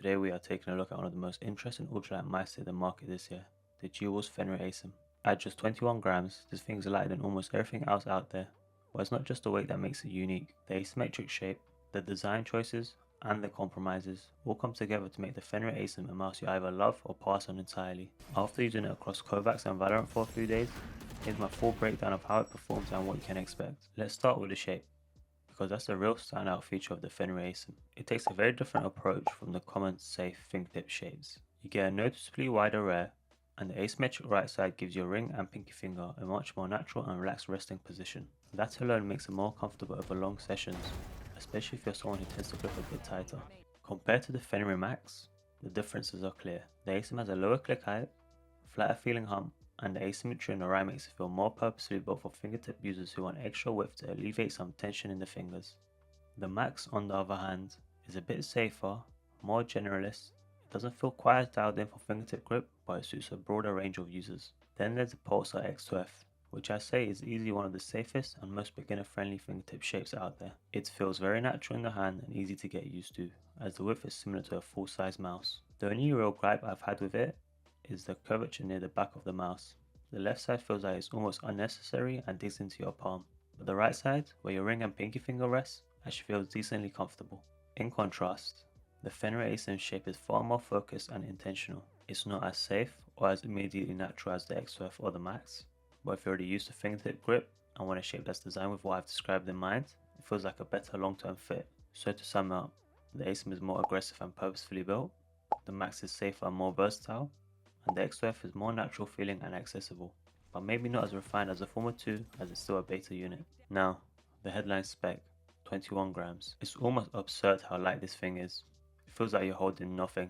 Today we are taking a look at one of the most interesting ultralight mice in the market this year, the Jewel's Fenrir Asym. At just 21 grams, this thing is lighter than almost everything else out there. But it's not just the weight that makes it unique, the asymmetric shape, the design choices, and the compromises all come together to make the Fenrir Asym a mouse you either love or pass on entirely. After using it across Kovacs and Valorant for a few days, here's my full breakdown of how it performs and what you can expect. Let's start with the shape, because that's the real standout feature of the Fenrir Asym. It takes a very different approach from the common, safe fingertip shapes. You get a noticeably wider rear, and the asymmetric right side gives your ring and pinky finger a much more natural and relaxed resting position. That alone makes it more comfortable over long sessions, especially if you're someone who tends to grip a bit tighter. Compared to the Fenrir Max, the differences are clear. The Asym has a lower click height, flatter feeling hump, and the asymmetry in the right makes it feel more purposefully built for fingertip users who want extra width to alleviate some tension in the fingers. The Max, on the other hand, is a bit safer, more generalist. It doesn't feel quite as dialed in for fingertip grip, but it suits a broader range of users. Then there's the Pulsar X2F, which I say is easily one of the safest and most beginner-friendly fingertip shapes out there. It feels very natural in the hand and easy to get used to, as the width is similar to a full-size mouse. The only real gripe I've had with it is the curvature near the back of the mouse. The left side feels like it's almost unnecessary and digs into your palm, but the right side, where your ring and pinky finger rest, actually feels decently comfortable. In contrast, the Fenrir Asym shape is far more focused and intentional. It's not as safe or as immediately natural as the X2F or the Max, but if you're already used to fingertip grip and want a shape that's designed with what I've described in mind, it feels like a better long-term fit. So to sum up, the Asym is more aggressive and purposefully built, the Max is safer and more versatile, and the X2F is more natural feeling and accessible, but maybe not as refined as the former two, as it's still a beta unit. Now, the headline spec, 21 grams. It's almost absurd how light this thing is. It feels like you're holding nothing.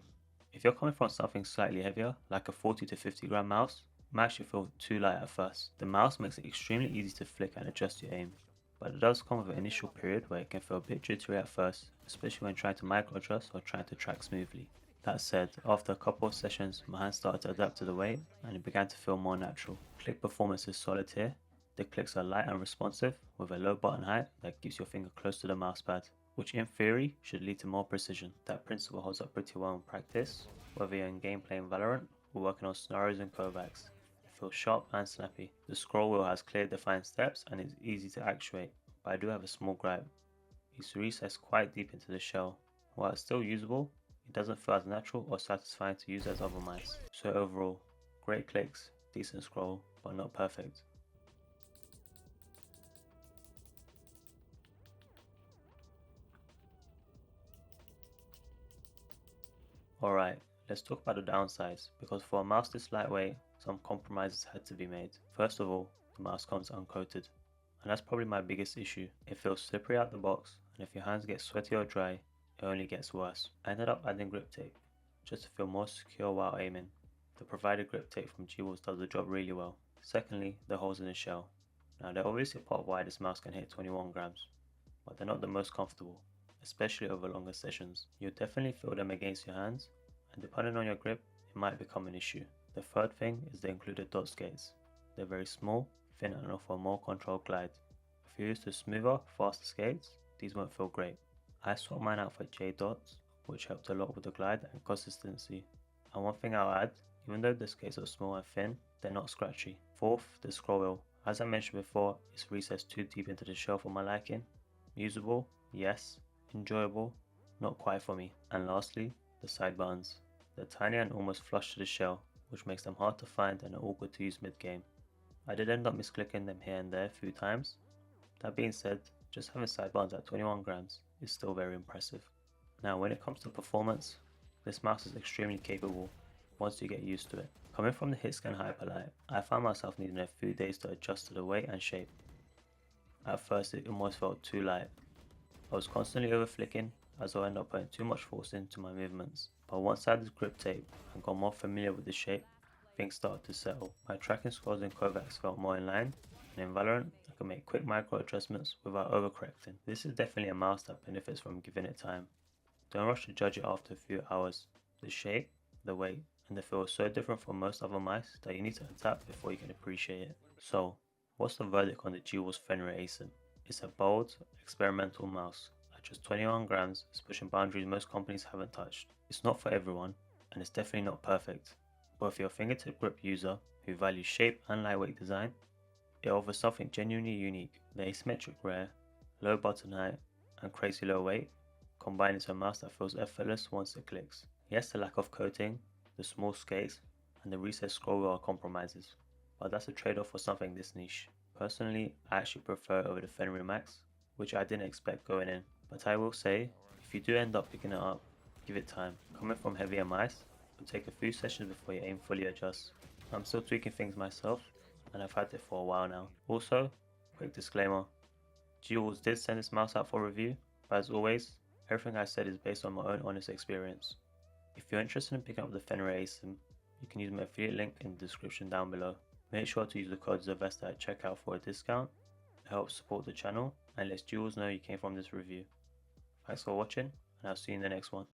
If you're coming from something slightly heavier, like a 40 to 50 gram mouse, it might actually feel too light at first. The mouse makes it extremely easy to flick and adjust your aim, but it does come with an initial period where it can feel a bit jittery at first, especially when trying to micro adjust or trying to track smoothly. That said, after a couple of sessions, my hands started to adapt to the weight and it began to feel more natural. Click performance is solid here. The clicks are light and responsive with a low button height that keeps your finger close to the mousepad, which in theory should lead to more precision. That principle holds up pretty well in practice, whether you're in game playing Valorant or working on scenarios in Kovacs. It feels sharp and snappy. The scroll wheel has clear defined steps and is easy to actuate, but I do have a small gripe. It's recessed quite deep into the shell. While it's still usable, it doesn't feel as natural or satisfying to use as other mice. So overall, great clicks, decent scroll, but not perfect. Alright, let's talk about the downsides, because for a mouse this lightweight, some compromises had to be made. First of all, the mouse comes uncoated, and that's probably my biggest issue. It feels slippery out the box, and if your hands get sweaty or dry, it only gets worse. I ended up adding grip tape, just to feel more secure while aiming. The provided grip tape from Jewels does the job really well. Secondly, the holes in the shell. Now they're obviously part of why this mouse can hit 21 grams, but they're not the most comfortable, especially over longer sessions. You'll definitely feel them against your hands, and depending on your grip, it might become an issue. The third thing is the included dot skates. They're very small, thin and offer a more controlled glide. If you're used to smoother, faster skates, these won't feel great. I swapped mine out for J dots, which helped a lot with the glide and consistency. And one thing I'll add, even though the skates are small and thin, they're not scratchy. Fourth, the scroll wheel. As I mentioned before, it's recessed too deep into the shell for my liking. Usable, yes. Enjoyable, not quite for me. And lastly, the side buttons. They're tiny and almost flush to the shell, which makes them hard to find and awkward to use mid-game. I did end up misclicking them here and there a few times. That being said, just having side buttons at 21 grams is still very impressive. Now when it comes to performance, this mouse is extremely capable once you get used to it. Coming from the Hitscan Hyperlight, I found myself needing a few days to adjust to the weight and shape. At first it almost felt too light. I was constantly over flicking as I ended up putting too much force into my movements, but once I added grip tape and got more familiar with the shape, things started to settle. My tracking scores in Kovacs felt more in line, and in Valorant I could make quick micro adjustments without overcorrecting. This is definitely a mouse that benefits from giving it time. Don't rush to judge it after a few hours. The shape, the weight, and the feel is so different from most other mice that you need to adapt before you can appreciate it. So, what's the verdict on the Jewel's Fenrir Asym? It's a bold, experimental mouse. I just 21 grams is pushing boundaries most companies haven't touched. It's not for everyone, and it's definitely not perfect, but if you're a fingertip grip user who values shape and lightweight design, it offers something genuinely unique. The asymmetric wear, low button height, and crazy low weight combine into a mouse that feels effortless once it clicks. Yes, the lack of coating, the small skates, and the recessed scroll wheel are compromises, but that's a trade-off for something this niche. Personally, I actually prefer it over the Fenrir Max, which I didn't expect going in, but I will say, if you do end up picking it up, give it time. Coming from heavier mice, it'll take a few sessions before your aim fully adjusts. I'm still tweaking things myself, and I've had it for a while now. Also, quick disclaimer, Jewels did send this mouse out for review, but as always, everything I said is based on my own honest experience. If you're interested in picking up the Fenrir Asym, you can use my affiliate link in the description down below. Make sure to use the code Zervesta at checkout for a discount. It helps support the channel and lets Jewels know you came from this review. Thanks for watching, and I'll see you in the next one.